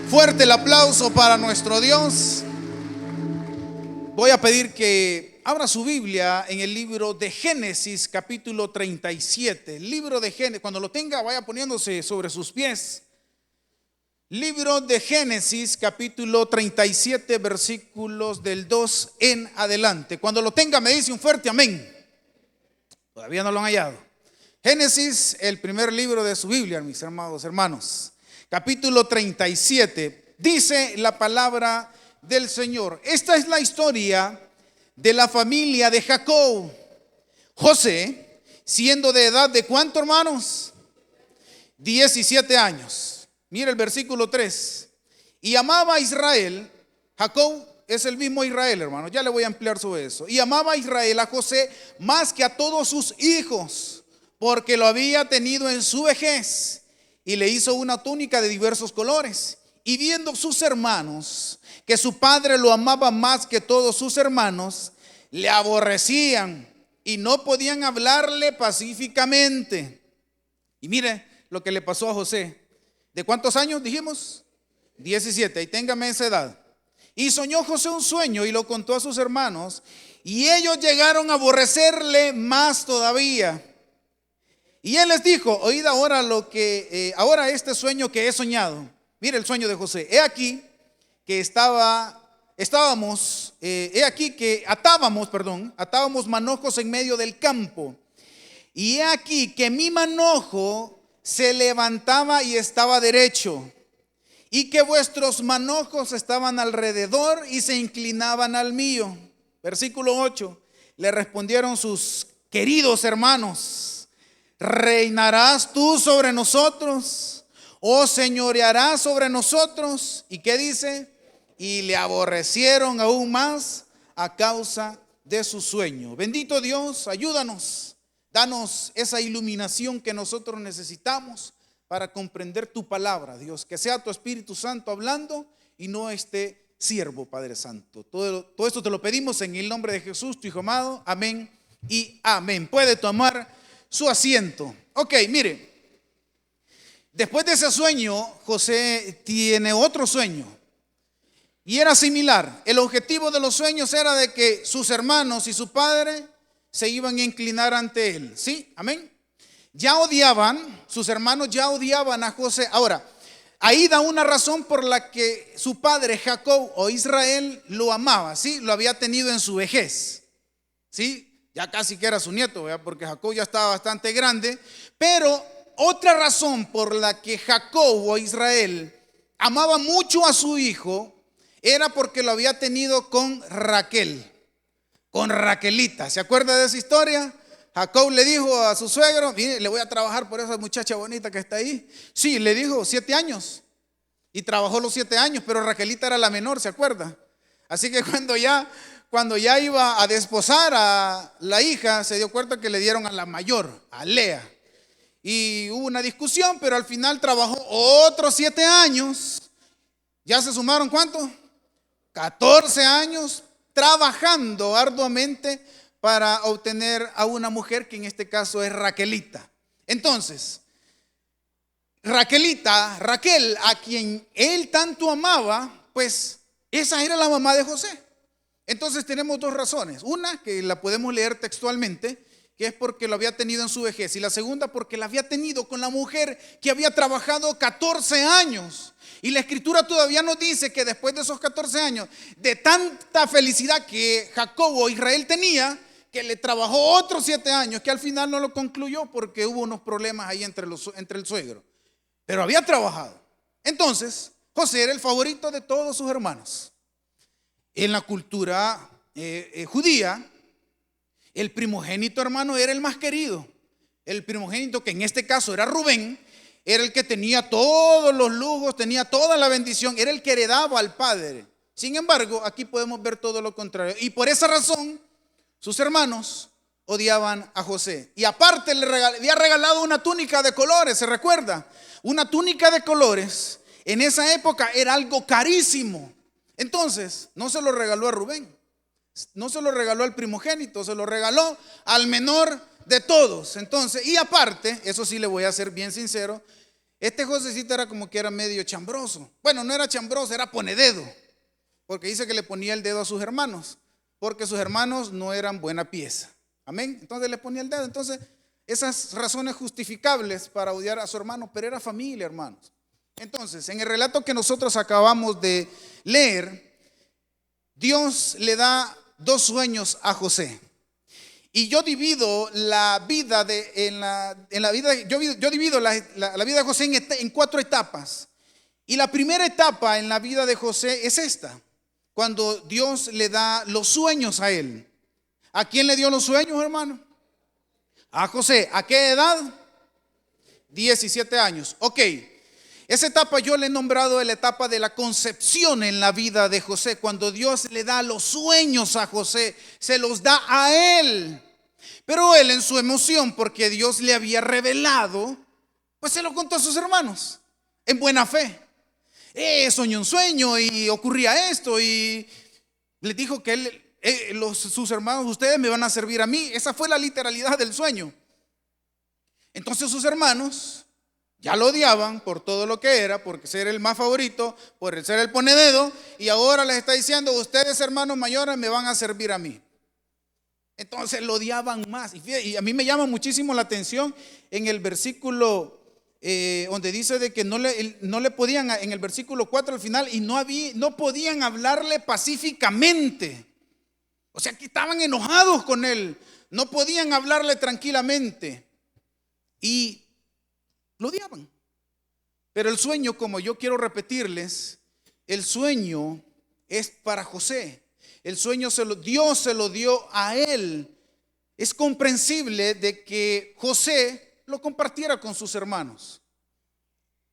Fuerte el aplauso para nuestro Dios. Voy a pedir que abra su Biblia en el libro de Génesis, capítulo 37. El libro de Génesis, cuando lo tenga, vaya poniéndose sobre sus pies. Libro de Génesis, capítulo 37, versículos del 2 en adelante. Cuando lo tenga, me dice un fuerte amén. Todavía no lo han hallado. Génesis, el primer libro de su Biblia, mis amados hermanos. Capítulo 37, dice la palabra del Señor. Esta es la historia de la familia de Jacob. José, siendo de edad de ¿cuánto, hermanos? 17 años. Mira el versículo 3. Y amaba a Israel. Jacob es el mismo Israel, hermano. Ya le voy a ampliar sobre eso. Y amaba a Israel a José más que a todos sus hijos, porque lo había tenido en su vejez. Y le hizo una túnica de diversos colores. Y viendo sus hermanos que su padre lo amaba más que todos sus hermanos, le aborrecían y no podían hablarle pacíficamente. Y mire lo que le pasó a José. ¿De cuántos años dijimos? 17. Y téngame esa edad. Y soñó José un sueño y lo contó a sus hermanos, y ellos llegaron a aborrecerle más todavía. Y él les dijo: oíd ahora ahora este sueño que he soñado. Mire el sueño de José. He aquí que atábamos manojos en medio del campo. Y he aquí que mi manojo se levantaba y estaba derecho, y que vuestros manojos estaban alrededor y se inclinaban al mío. Versículo 8. Le respondieron sus queridos hermanos: ¿reinarás tú sobre nosotros o señorearás sobre nosotros? ¿Y qué dice? Y le aborrecieron aún más a causa de su sueño. Bendito Dios, ayúdanos. Danos esa iluminación que nosotros necesitamos para comprender tu palabra, Dios. Que sea tu Espíritu Santo hablando y no este siervo, Padre Santo. Todo esto te lo pedimos en el nombre de Jesús, tu Hijo amado. Amén y amén. Puede tomar su asiento. Ok, mire. Después de ese sueño, José tiene otro sueño. Y era similar. El objetivo de los sueños era de que sus hermanos y su padre se iban a inclinar ante él. ¿Sí? Amén. Sus hermanos ya odiaban a José. Ahora, ahí da una razón por la que su padre Jacob o Israel lo amaba. ¿Sí? Lo había tenido en su vejez. ¿Sí? Ya casi que era su nieto, ¿verdad? Porque Jacob ya estaba bastante grande. Pero otra razón por la que Jacob o Israel amaba mucho a su hijo era porque lo había tenido con Raquel. Con Raquelita. ¿Se acuerda de esa historia? Jacob le dijo a su suegro: mire, le voy a trabajar por esa muchacha bonita que está ahí. Sí, le dijo 7 años. Y trabajó los 7 años, pero Raquelita era la menor, ¿se acuerda? Así que cuando ya iba a desposar a la hija, se dio cuenta que le dieron a la mayor, a Lea. Y hubo una discusión, pero al final trabajó otros 7 años. ¿Ya se sumaron cuánto? 14 años trabajando arduamente para obtener a una mujer que en este caso es Raquelita. Entonces, Raquel, a quien él tanto amaba, pues esa era la mamá de José. Entonces tenemos dos razones. Una, que la podemos leer textualmente, que es porque lo había tenido en su vejez. Y la segunda, porque la había tenido con la mujer que había trabajado 14 años. Y la escritura todavía nos dice que después de esos 14 años, de tanta felicidad que Jacob o Israel tenía, que le trabajó otros 7 años, que al final no lo concluyó porque hubo unos problemas ahí entre el suegro. Pero había trabajado. Entonces, José era el favorito de todos sus hermanos. En la cultura judía, el primogénito, hermano, era el más querido. El primogénito, que en este caso era Rubén, era el que tenía todos los lujos, tenía toda la bendición, era el que heredaba al padre. Sin embargo, aquí podemos ver todo lo contrario. Y por esa razón, sus hermanos odiaban a José. Y aparte le había regalado una túnica de colores, ¿se recuerda? Una túnica de colores en esa época era algo carísimo. Entonces, no se lo regaló a Rubén, no se lo regaló al primogénito, se lo regaló al menor de todos. Entonces, y aparte, eso sí le voy a ser bien sincero, Este Josecito era como que era medio chambroso. Bueno, no era chambroso, era ponededo, porque dice que le ponía el dedo a sus hermanos, porque sus hermanos no eran buena pieza. Amén. Entonces le ponía el dedo. Entonces, esas razones justificables para odiar a su hermano, pero era familia, hermanos. Entonces, en el relato que nosotros acabamos de leer, Dios le da 2 sueños a José. Y yo divido la vida yo divido la vida de José en 4 etapas. Y la primera etapa en la vida de José es esta, cuando Dios le da los sueños a él. ¿A quién le dio los sueños, hermano? A José. ¿A qué edad? 17 años. Ok. Esa etapa yo le he nombrado la etapa de la concepción en la vida de José. Cuando Dios le da los sueños a José, se los da a él. Pero él, en su emoción, porque Dios le había revelado, pues se lo contó a sus hermanos en buena fe. Soñé un sueño y ocurría esto, y les dijo que sus hermanos, ustedes me van a servir a mí. Esa fue la literalidad del sueño. Entonces sus hermanos ya lo odiaban por todo lo que era, por ser el más favorito, por ser el ponededo, y ahora les está diciendo: ustedes, hermanos mayores, me van a servir a mí. Entonces lo odiaban más. Y a mí me llama muchísimo la atención en el versículo donde dice de que no le podían, en el versículo 4 al final, y no podían hablarle pacíficamente. O sea, que estaban enojados con él, no podían hablarle tranquilamente y lo odiaban. Pero el sueño, como yo quiero repetirles, el sueño es para José. El sueño Dios se lo dio a él. Es comprensible de que José lo compartiera con sus hermanos.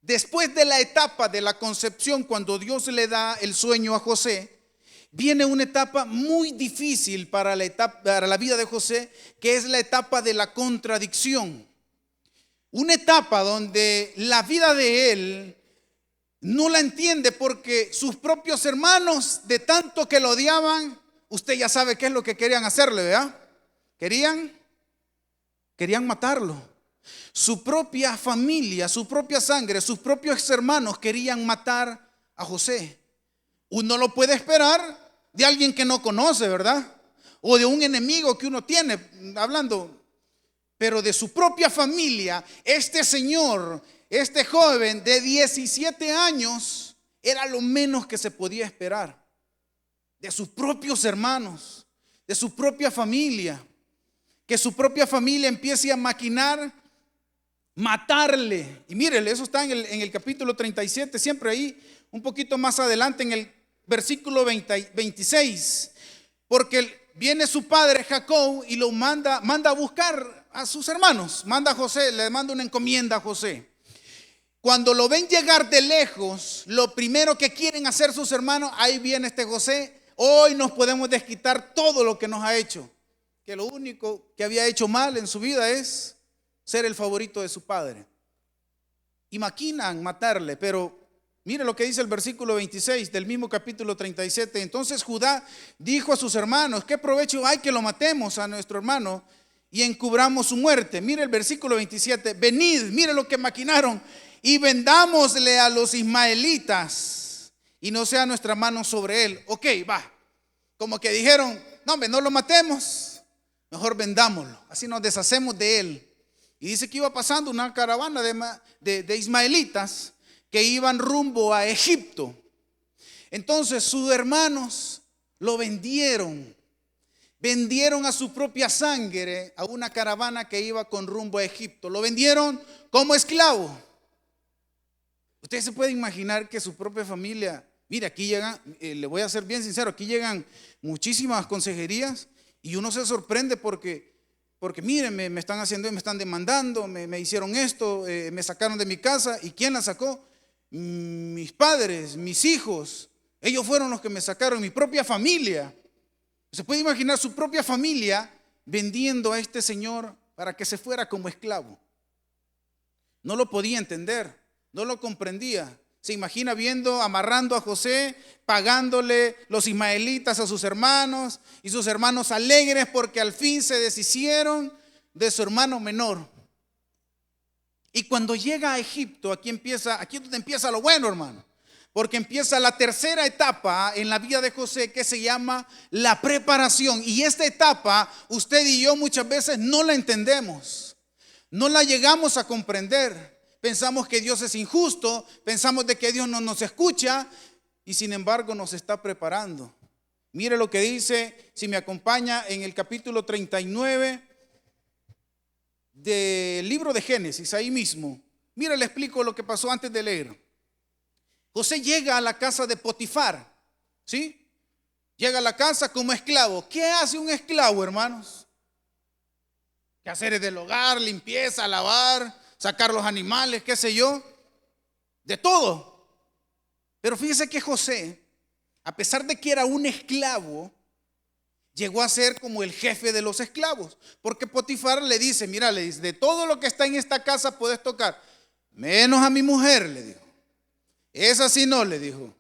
Después de la etapa de la concepción, cuando Dios le da el sueño a José, viene una etapa muy difícil para la vida de José, que es la etapa de la contradicción. Una etapa donde la vida de él no la entiende, porque sus propios hermanos, de tanto que lo odiaban, usted ya sabe qué es lo que querían hacerle, ¿verdad? Querían matarlo. Su propia familia, su propia sangre, sus propios hermanos querían matar a José. Uno lo puede esperar de alguien que no conoce, ¿verdad? O de un enemigo que uno tiene, hablando. Pero de su propia familia, este señor, este joven de 17 años, era lo menos que se podía esperar. De sus propios hermanos, de su propia familia. Que su propia familia empiece a maquinar, matarle. Y mírele, eso está en el capítulo 37, siempre ahí, un poquito más adelante, en el versículo 26. Porque viene su padre Jacob y lo manda a buscar a sus hermanos. Manda a José, le manda una encomienda a José. Cuando lo ven llegar de lejos, lo primero que quieren hacer sus hermanos: ahí viene este José, hoy nos podemos desquitar todo lo que nos ha hecho. Que lo único que había hecho mal en su vida es ser el favorito de su padre. Y maquinan matarle, pero mire lo que dice el versículo 26 del mismo capítulo 37. Entonces Judá dijo a sus hermanos: ¿qué provecho hay que lo matemos a nuestro hermano y encubramos su muerte? Mire el versículo 27. Venid, mire lo que maquinaron, y vendámosle a los ismaelitas, y no sea nuestra mano sobre él. Ok, va. Como que dijeron: no, hombre, no lo matemos, mejor vendámoslo, así nos deshacemos de él. Y dice que iba pasando una caravana de ismaelitas que iban rumbo a Egipto. Entonces sus hermanos lo vendieron a su propia sangre a una caravana que iba con rumbo a Egipto. Lo vendieron como esclavo. Ustedes se pueden imaginar que su propia familia, mire, aquí llegan, le voy a ser bien sincero, aquí llegan muchísimas consejerías y uno se sorprende porque miren, me están haciendo, me están demandando, me hicieron esto, me sacaron de mi casa. ¿Y quién la sacó? Mis padres, mis hijos. Ellos fueron los que me sacaron, mi propia familia. Se puede imaginar su propia familia vendiendo a este señor para que se fuera como esclavo. No lo podía entender, no lo comprendía. Se imagina amarrando a José, pagándole los ismaelitas a sus hermanos, y sus hermanos alegres porque al fin se deshicieron de su hermano menor. Y cuando llega a Egipto, aquí es donde empieza lo bueno, hermano. Porque empieza la tercera etapa en la vida de José, que se llama la preparación. Y esta etapa, usted y yo muchas veces no la entendemos. No la llegamos a comprender. Pensamos que Dios es injusto, pensamos de que Dios no nos escucha y sin embargo nos está preparando. Mire lo que dice, si me acompaña, en el capítulo 39 del libro de Génesis, ahí mismo. Mire, le explico lo que pasó antes de leer. José llega a la casa de Potifar, ¿sí? Llega a la casa como esclavo. ¿Qué hace un esclavo, hermanos? Quehaceres del hogar, limpieza, lavar, sacar los animales, qué sé yo, de todo. Pero fíjese que José, a pesar de que era un esclavo, llegó a ser como el jefe de los esclavos. Porque Potifar le dice, mira, le dice, de todo lo que está en esta casa puedes tocar, menos a mi mujer, le dijo. Esa sí no, le dijo.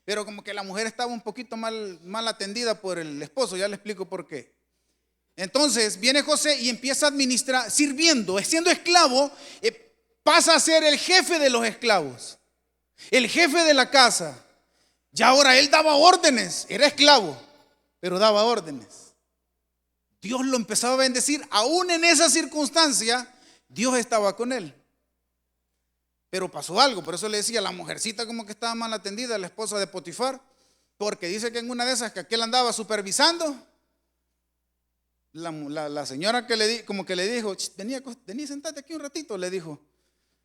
Pero como que la mujer estaba un poquito mal atendida por el esposo, ya le explico por qué. Entonces viene José y empieza a administrar, sirviendo, siendo esclavo, pasa a ser el jefe de los esclavos, el jefe de la casa. Ya ahora él daba órdenes, era esclavo, pero daba órdenes. Dios lo empezaba a bendecir, aún en esa circunstancia, Dios estaba con él. Pero pasó algo, por eso le decía, la mujercita como que estaba mal atendida, la esposa de Potifar, porque dice que en una de esas que aquel andaba supervisando, la señora como que le dijo, vení, sentate aquí un ratito, le dijo.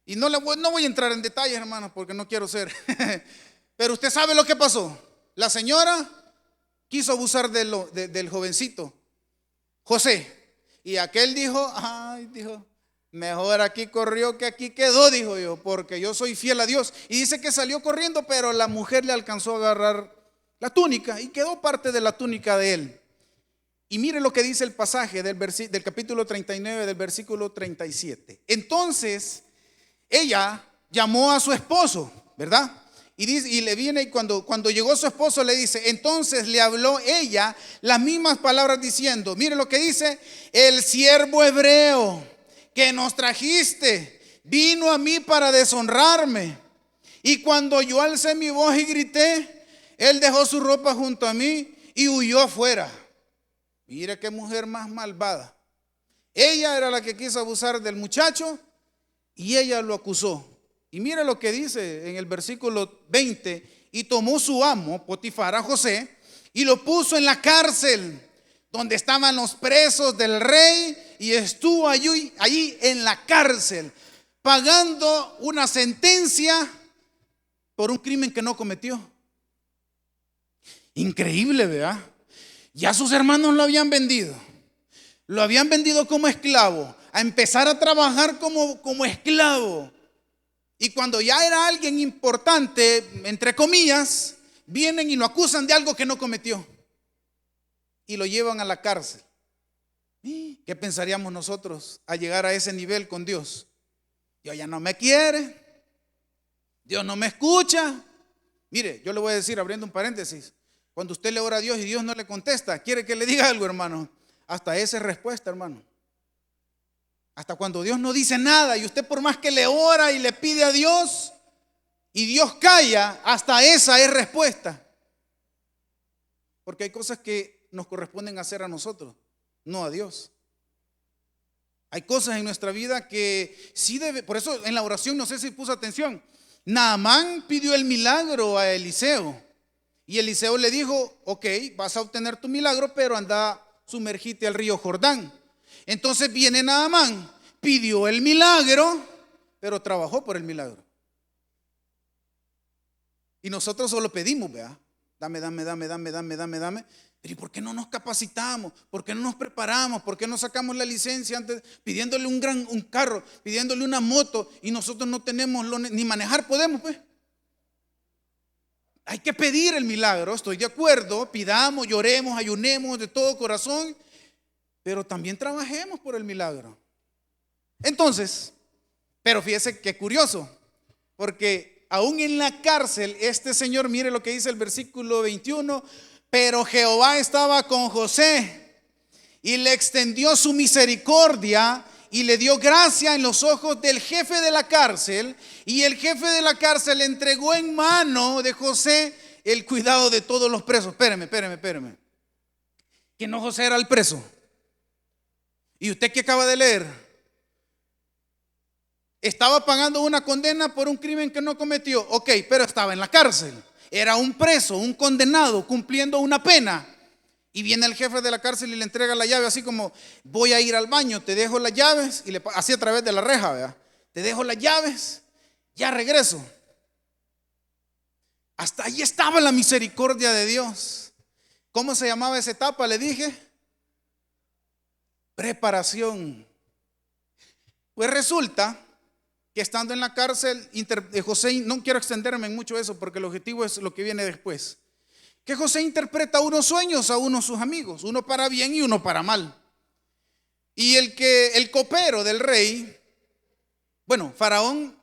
Y no voy a entrar en detalles, hermanos, porque no quiero ser. Pero usted sabe lo que pasó. La señora quiso abusar del jovencito, José. Y aquel dijo, mejor aquí corrió que aquí quedó, dijo yo, porque yo soy fiel a Dios. Y dice que salió corriendo, pero la mujer le alcanzó a agarrar la túnica y quedó parte de la túnica de él. Y mire lo que dice el pasaje del capítulo 39, del versículo 37. Entonces, ella llamó a su esposo, ¿verdad? Y le viene y cuando llegó su esposo le dice, entonces le habló ella las mismas palabras diciendo, mire lo que dice, el siervo hebreo que nos trajiste vino a mí para deshonrarme. Y cuando yo alcé mi voz y grité, él dejó su ropa junto a mí y huyó afuera. Mire qué mujer más malvada. Ella era la que quiso abusar del muchacho y ella lo acusó. Y mire lo que dice en el versículo 20. Y tomó su amo, Potifar, a José y lo puso en la cárcel donde estaban los presos del rey, y estuvo allí en la cárcel pagando una sentencia por un crimen que no cometió. Increíble, ¿verdad? Ya sus hermanos lo habían vendido como esclavo, a empezar a trabajar como esclavo. Y cuando ya era alguien importante, entre comillas, vienen y lo acusan de algo que no cometió y lo llevan a la cárcel. ¿Qué pensaríamos nosotros al llegar a ese nivel con Dios? Dios ya no me quiere, Dios no me escucha. Mire, yo le voy a decir, abriendo un paréntesis, cuando usted le ora a Dios y Dios no le contesta, quiere que le diga algo, hermano. Hasta esa es respuesta, hermano. Hasta cuando Dios no dice nada y usted por más que le ora y le pide a Dios y Dios calla, hasta esa es respuesta. Porque hay cosas que nos corresponden hacer a nosotros, no a Dios. Hay cosas en nuestra vida que sí debe, por eso en la oración, no sé si puso atención, Naamán pidió el milagro a Eliseo. Y Eliseo le dijo, ok, vas a obtener tu milagro, pero anda, sumergite al río Jordán. Entonces viene Naamán, pidió el milagro, pero trabajó por el milagro. Y nosotros solo pedimos, vea, dame. Pero ¿y por qué no nos capacitamos? ¿Por qué no nos preparamos? ¿Por qué no sacamos la licencia antes, pidiéndole un carro, pidiéndole una moto, y nosotros no tenemos ni manejar podemos, pues? Hay que pedir el milagro, estoy de acuerdo, pidamos, lloremos, ayunemos de todo corazón, pero también trabajemos por el milagro. Entonces, pero fíjese qué curioso, porque aún en la cárcel, este señor, mire lo que dice el versículo 21, pero Jehová estaba con José y le extendió su misericordia y le dio gracia en los ojos del jefe de la cárcel, y el jefe de la cárcel le entregó en mano de José el cuidado de todos los presos. Espéreme. Que no José era el preso. ¿Y usted qué acaba de leer? Estaba pagando una condena por un crimen que no cometió. Ok, pero estaba en la cárcel. Era un preso, un condenado, cumpliendo una pena. Y viene el jefe de la cárcel y le entrega la llave, así como: voy a ir al baño, te dejo las llaves. Y así a través de la reja, ¿verdad? Te dejo las llaves, ya regreso. Hasta ahí estaba la misericordia de Dios. ¿Cómo se llamaba esa etapa? Le dije: preparación. Pues resulta que estando en la cárcel, José, no quiero extenderme en mucho eso porque el objetivo es lo que viene después, que José interpreta unos sueños a uno de sus amigos, uno para bien y uno para mal. Y el copero del rey, Faraón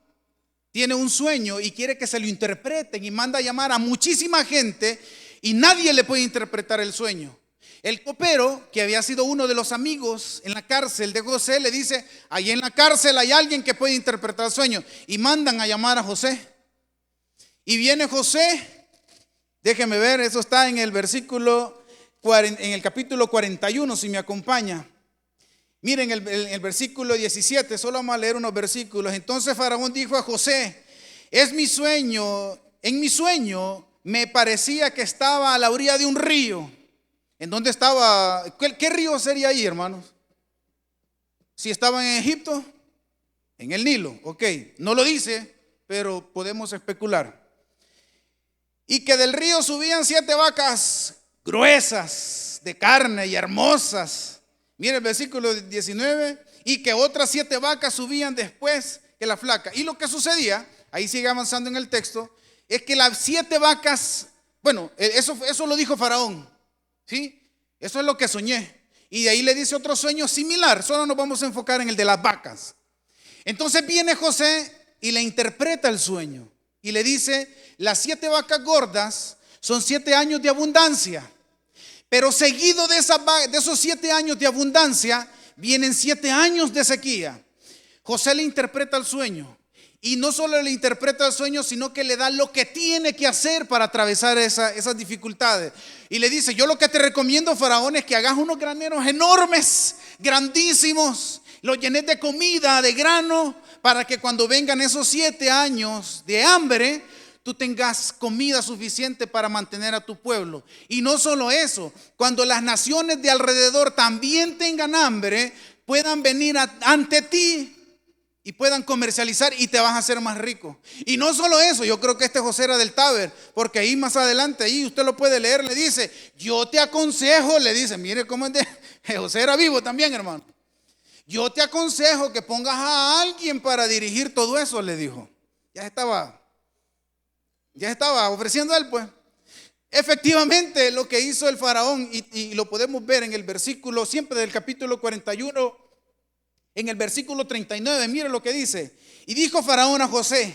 tiene un sueño y quiere que se lo interpreten, y manda a llamar a muchísima gente y nadie le puede interpretar el sueño. El copero, que había sido uno de los amigos en la cárcel de José, le dice: ahí en la cárcel hay alguien que puede interpretar el sueño. Y mandan a llamar a José. Y viene José, déjeme ver, eso está en el capítulo 41, si me acompaña. Miren el versículo 17, solo vamos a leer unos versículos. Entonces Faraón dijo a José: en mi sueño me parecía que estaba a la orilla de un río. ¿En dónde estaba? ¿Qué río sería ahí, hermanos? Si estaba en Egipto, en el Nilo. Ok, no lo dice, pero podemos especular. Y que del río subían 7 vacas gruesas de carne y hermosas. Mire el versículo 19. Y que otras 7 vacas subían después que la flaca. Y lo que sucedía, ahí sigue avanzando en el texto, es que las 7 vacas, eso lo dijo Faraón. ¿Sí? Eso es lo que soñé. Y de ahí le dice otro sueño similar. Solo nos vamos a enfocar en el de las vacas. Entonces viene José y le interpreta el sueño. Y le dice: las 7 vacas gordas son 7 años de abundancia. Pero seguido de esos 7 años de abundancia, vienen 7 años de sequía. José le interpreta el sueño. Y no solo le interpreta el sueño, sino que le da lo que tiene que hacer para atravesar esas dificultades. Y le dice: yo lo que te recomiendo, Faraón, es que hagas unos graneros enormes, grandísimos, los llenes de comida, de grano, para que cuando vengan esos 7 años de hambre, tú tengas comida suficiente para mantener a tu pueblo. Y no solo eso, cuando las naciones de alrededor también tengan hambre, puedan venir ante ti y puedan comercializar, y te vas a hacer más rico. Y no solo eso, yo creo que este José era del Taber, porque ahí más adelante, ahí usted lo puede leer, le dice: yo te aconsejo, le dice, mire cómo es José era vivo también, hermano. Yo te aconsejo que pongas a alguien para dirigir todo eso, le dijo. Ya estaba ofreciendo a él, pues. Efectivamente, lo que hizo el Faraón, y lo podemos ver en el versículo siempre del capítulo 41, en el versículo 39, mire lo que dice. Y dijo Faraón a José: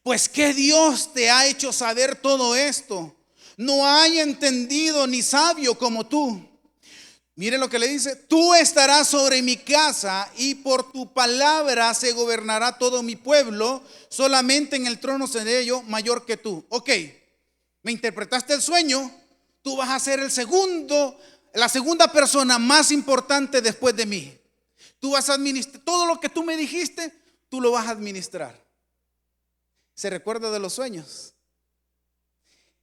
pues ¿qué Dios te ha hecho saber todo esto? No hay entendido ni sabio como tú. Mire lo que le dice: tú estarás sobre mi casa, y por tu palabra se gobernará todo mi pueblo. Solamente en el trono seré yo mayor que tú. Ok, me interpretaste el sueño. Tú vas a ser la segunda persona más importante después de mí. Tú vas a administrar todo lo que tú me dijiste, tú lo vas a administrar. ¿Se recuerda de los sueños?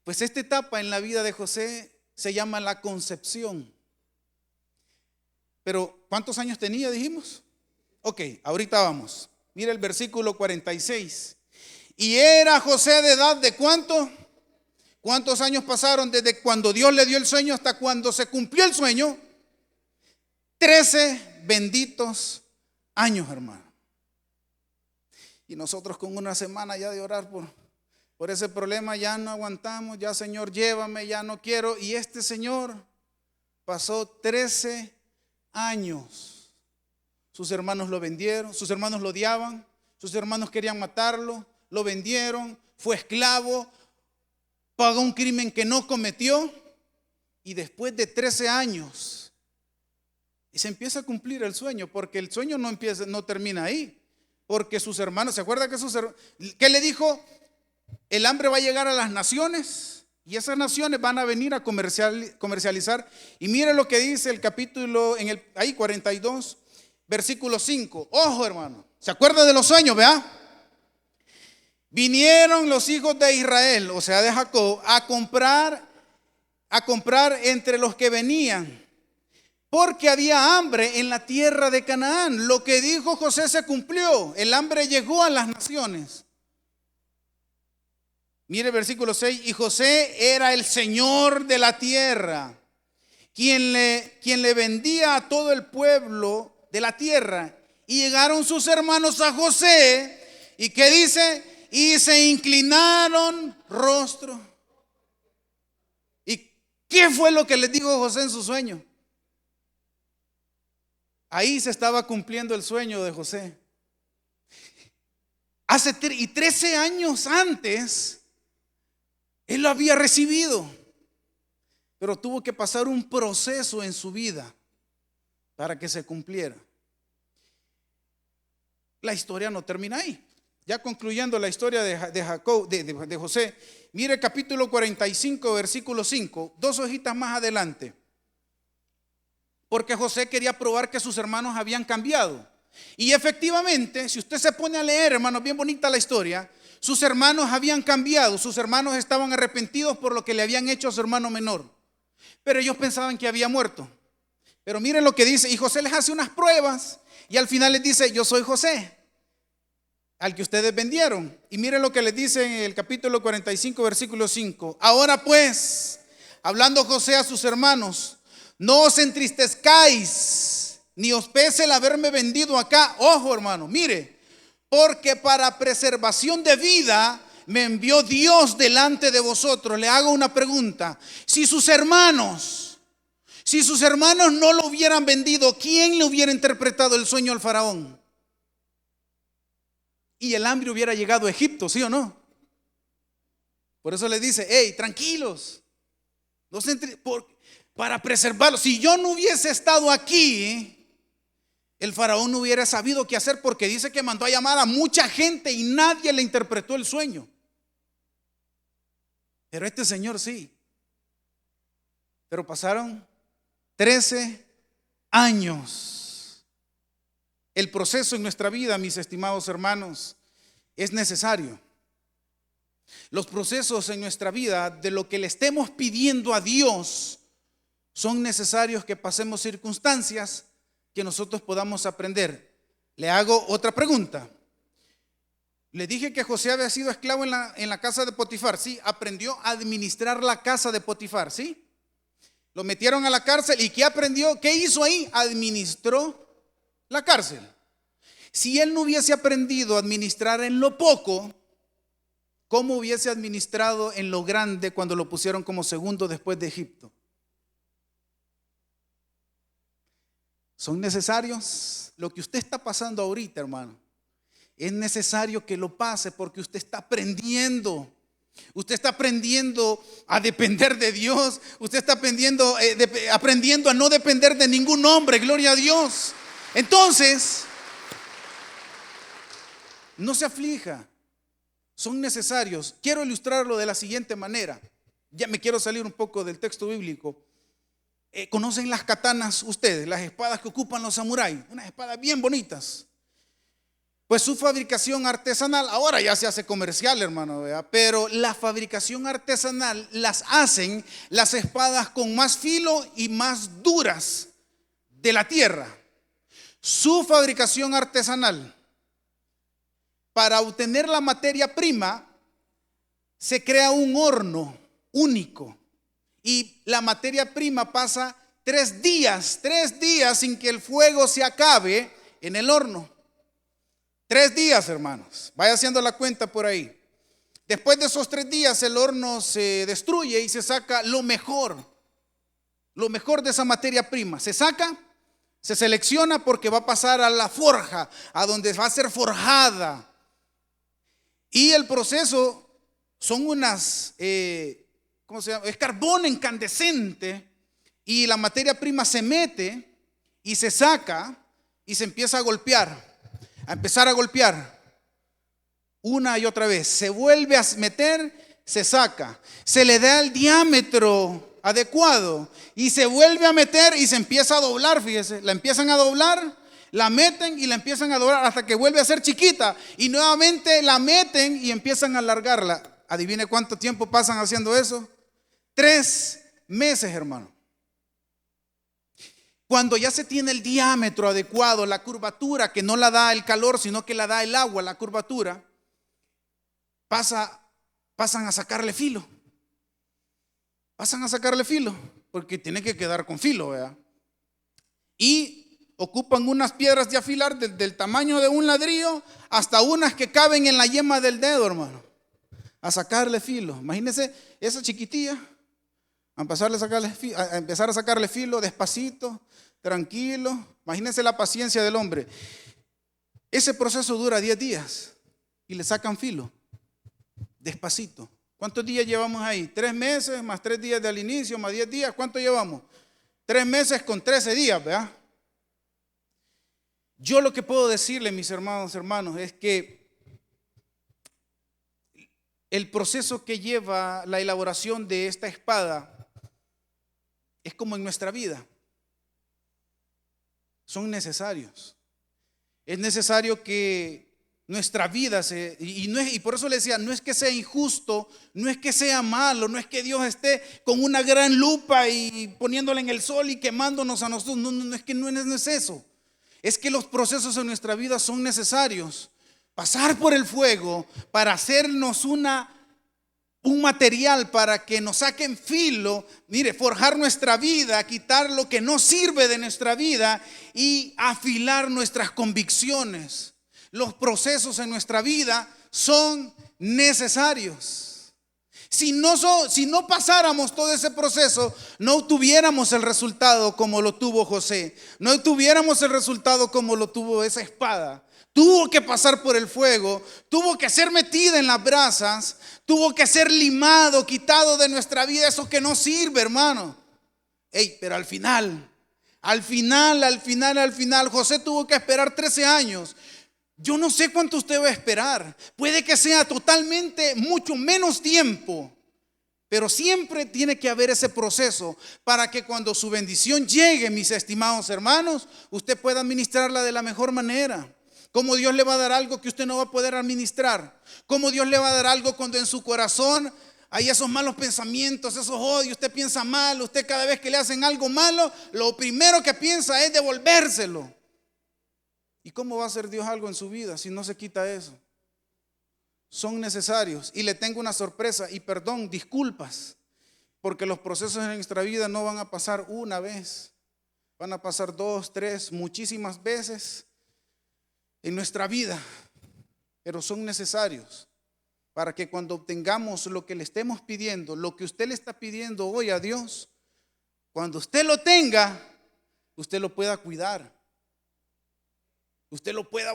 Pues esta etapa en la vida de José se llama la concepción. Pero ¿cuántos años tenía, dijimos? Ok, ahorita vamos. Mira el versículo 46. Y era José de edad de ¿cuánto? ¿Cuántos años pasaron desde cuando Dios le dio el sueño hasta cuando se cumplió el sueño? 13 benditos años, hermano. Y nosotros con una semana ya de orar por ese problema ya no aguantamos. Ya, Señor, llévame, ya no quiero. Y este señor pasó 13 años. Sus hermanos lo vendieron, sus hermanos lo odiaban, sus hermanos querían matarlo, lo vendieron, fue esclavo, pagó un crimen que no cometió, y después de 13 años Y se empieza a cumplir el sueño, porque el sueño no termina ahí. Porque sus hermanos, ¿se acuerda que qué le dijo? El hambre va a llegar a las naciones y esas naciones van a venir a comercializar. Y mire lo que dice el capítulo, ahí 42, versículo 5. Ojo, hermano, ¿se acuerda de los sueños, vea? Vinieron los hijos de Israel, o sea de Jacob, a comprar entre los que venían, porque había hambre en la tierra de Canaán. Lo que dijo José se cumplió. El hambre llegó a las naciones. Mire el versículo 6. Y José era el señor de la tierra, quien le vendía a todo el pueblo de la tierra. Y llegaron sus hermanos a José. ¿Y qué dice? Y se inclinaron rostro. ¿Y qué fue lo que les dijo José en su sueño? Ahí se estaba cumpliendo el sueño de José. Hace 13 años antes, él lo había recibido, pero tuvo que pasar un proceso en su vida para que se cumpliera. La historia no termina ahí. Ya concluyendo la historia de Jacob, de José, mire capítulo 45, versículo 5, 2 hojitas más adelante. Porque José quería probar que sus hermanos habían cambiado. Y efectivamente, si usted se pone a leer, hermanos, bien bonita la historia, sus hermanos habían cambiado, sus hermanos estaban arrepentidos por lo que le habían hecho a su hermano menor. Pero ellos pensaban que había muerto. Pero miren lo que dice, y José les hace unas pruebas y al final les dice: yo soy José, al que ustedes vendieron. Y miren lo que les dice en el capítulo 45, versículo 5. Ahora pues, hablando José a sus hermanos, no os entristezcáis, ni os pese el haberme vendido acá. Ojo, hermano, mire, porque para preservación de vida me envió Dios delante de vosotros. Le hago una pregunta: si sus hermanos no lo hubieran vendido, ¿quién le hubiera interpretado el sueño al faraón? Y el hambre hubiera llegado a Egipto, ¿sí o no? Por eso le dice: hey, tranquilos, no se para preservarlo. Si yo no hubiese estado aquí, el faraón no hubiera sabido qué hacer, porque dice que mandó a llamar a mucha gente y nadie le interpretó el sueño. Pero este señor sí. Pero pasaron 13 años. El proceso en nuestra vida, mis estimados hermanos, es necesario. Los procesos en nuestra vida, de lo que le estemos pidiendo a Dios, son necesarios que pasemos circunstancias que nosotros podamos aprender. Le hago otra pregunta. Le dije que José había sido esclavo en la casa de Potifar. Sí, aprendió a administrar la casa de Potifar, ¿sí? Lo metieron a la cárcel. ¿Y qué aprendió? ¿Qué hizo ahí? Administró la cárcel. Si él no hubiese aprendido a administrar en lo poco, ¿cómo hubiese administrado en lo grande cuando lo pusieron como segundo después de Egipto? Son necesarios lo que usted está pasando ahorita, hermano. Es necesario que lo pase porque usted está aprendiendo. Usted está aprendiendo a depender de Dios. Usted está aprendiendo a no depender de ningún hombre. Gloria a Dios. Entonces, no se aflija. Son necesarios. Quiero ilustrarlo de la siguiente manera. Ya me quiero salir un poco del texto bíblico. ¿Conocen las katanas ustedes? Las espadas que ocupan los samuráis. Unas espadas bien bonitas. Pues su fabricación artesanal, ahora ya se hace comercial, hermano, ¿verdad? Pero la fabricación artesanal las hacen las espadas con más filo y más duras de la tierra. Su fabricación artesanal, para obtener la materia prima, se crea un horno único. Y la materia prima pasa 3 días sin que el fuego se acabe en el horno. 3 días, hermanos. Vaya haciendo la cuenta por ahí. Después de esos 3 días el horno se destruye y se saca lo mejor de esa materia prima. Se saca, se selecciona porque va a pasar a la forja, a donde va a ser forjada. Y el proceso son unas, ¿cómo se llama? Es carbón incandescente y la materia prima se mete y se saca y se empieza a golpear, a empezar a golpear una y otra vez. Se vuelve a meter, se saca, se le da el diámetro adecuado y se vuelve a meter y se empieza a doblar. Fíjese, la empiezan a doblar, la meten y la empiezan a doblar hasta que vuelve a ser chiquita y nuevamente la meten y empiezan a alargarla. Adivine cuánto tiempo pasan haciendo eso. 3 meses, hermano. Cuando ya se tiene el diámetro adecuado, la curvatura que no la da el calor, sino que la da el agua, la curvatura, pasan a sacarle filo. Pasan a sacarle filo, porque tiene que quedar con filo, ¿verdad? Y ocupan unas piedras de afilar del tamaño de un ladrillo hasta unas que caben en la yema del dedo, hermano. A sacarle filo. Imagínense esa chiquitilla, a empezar a sacarle filo despacito, tranquilo. Imagínense la paciencia del hombre. Ese proceso dura 10 días y le sacan filo, despacito. ¿Cuántos días llevamos ahí? 3 meses más 3 días del inicio más 10 días. ¿Cuánto llevamos? 3 meses con 13 días, ¿verdad? Yo lo que puedo decirle, mis hermanos, es que el proceso que lleva la elaboración de esta espada es como en nuestra vida. Son necesarios. Es necesario que nuestra vida y por eso le decía, no es que sea injusto, no es que sea malo, no es que Dios esté con una gran lupa y poniéndola en el sol y quemándonos a nosotros. No es que no es eso. Es que los procesos en nuestra vida son necesarios. Pasar por el fuego para hacernos un material para que nos saquen filo, mire, forjar nuestra vida, quitar lo que no sirve de nuestra vida y afilar nuestras convicciones. Los procesos en nuestra vida son necesarios. Si no pasáramos todo ese proceso, no tuviéramos el resultado como lo tuvo José. No tuviéramos el resultado como lo tuvo esa espada. Tuvo que pasar por el fuego, tuvo que ser metida en las brasas, tuvo que ser limado, quitado de nuestra vida eso que no sirve, hermano. Pero al final, José tuvo que esperar 13 años. Yo no sé cuánto usted va a esperar. Puede que sea totalmente mucho menos tiempo. Pero siempre tiene que haber ese proceso para que cuando su bendición llegue, mis estimados hermanos, usted pueda administrarla de la mejor manera. ¿Cómo Dios le va a dar algo que usted no va a poder administrar? ¿Cómo Dios le va a dar algo cuando en su corazón hay esos malos pensamientos, esos odios? Usted piensa mal, usted cada vez que le hacen algo malo, lo primero que piensa es devolvérselo. ¿Y cómo va a hacer Dios algo en su vida si no se quita eso? Son necesarios. Y le tengo una sorpresa y perdón, disculpas, porque los procesos en nuestra vida no van a pasar una vez, van a pasar 2, 3, muchísimas veces en nuestra vida, pero son necesarios para que cuando obtengamos lo que le estemos pidiendo, lo que usted le está pidiendo hoy a Dios, cuando usted lo tenga, usted lo pueda cuidar. Usted lo pueda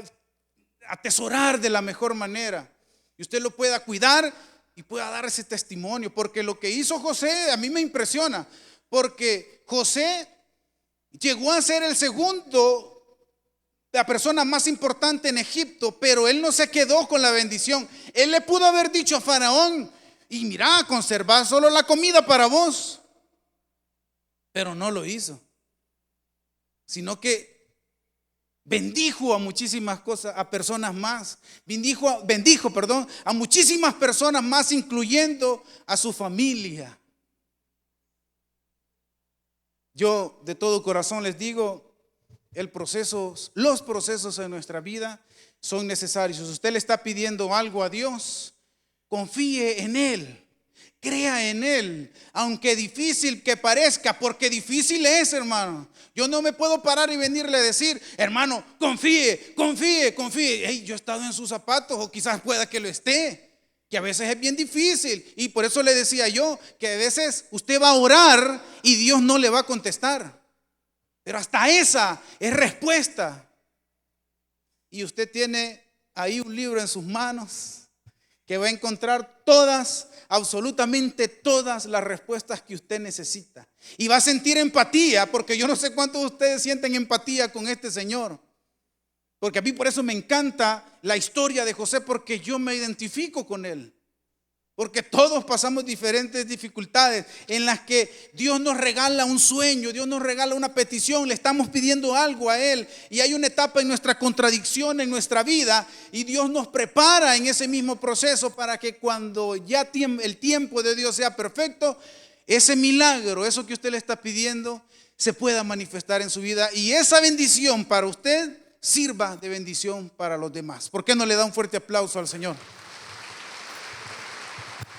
atesorar de la mejor manera. Y usted lo pueda cuidar y pueda dar ese testimonio. Porque lo que hizo José a mí me impresiona. Porque José llegó a ser el segundo, la persona más importante en Egipto. Pero él no se quedó con la bendición. Él le pudo haber dicho a Faraón: y mira, conservad solo la comida para vos. Pero no lo hizo. Sino que bendijo a muchísimas cosas, a personas más. Bendijo, a muchísimas personas más, incluyendo a su familia. Yo de todo corazón les digo, los procesos en nuestra vida son necesarios. Si usted le está pidiendo algo a Dios, confíe en Él. Crea en Él, aunque difícil que parezca, porque difícil es, hermano. Yo no me puedo parar y venirle a decir: hermano, confíe. Yo he estado en sus zapatos, o quizás pueda que lo esté, que a veces es bien difícil. Y por eso le decía yo que a veces usted va a orar y Dios no le va a contestar. Pero hasta esa es respuesta. Y usted tiene ahí un libro en sus manos que va a encontrar absolutamente todas las respuestas que usted necesita. Y va a sentir empatía, porque yo no sé cuántos de ustedes sienten empatía con este Señor. Porque a mí por eso me encanta la historia de José, porque yo me identifico con él. Porque todos pasamos diferentes dificultades en las que Dios nos regala un sueño, Dios nos regala una petición, le estamos pidiendo algo a Él y hay una etapa en nuestra contradicción, en nuestra vida, y Dios nos prepara en ese mismo proceso para que cuando ya el tiempo de Dios sea perfecto, ese milagro, eso que usted le está pidiendo, se pueda manifestar en su vida y esa bendición para usted sirva de bendición para los demás. ¿Por qué no le da un fuerte aplauso al Señor?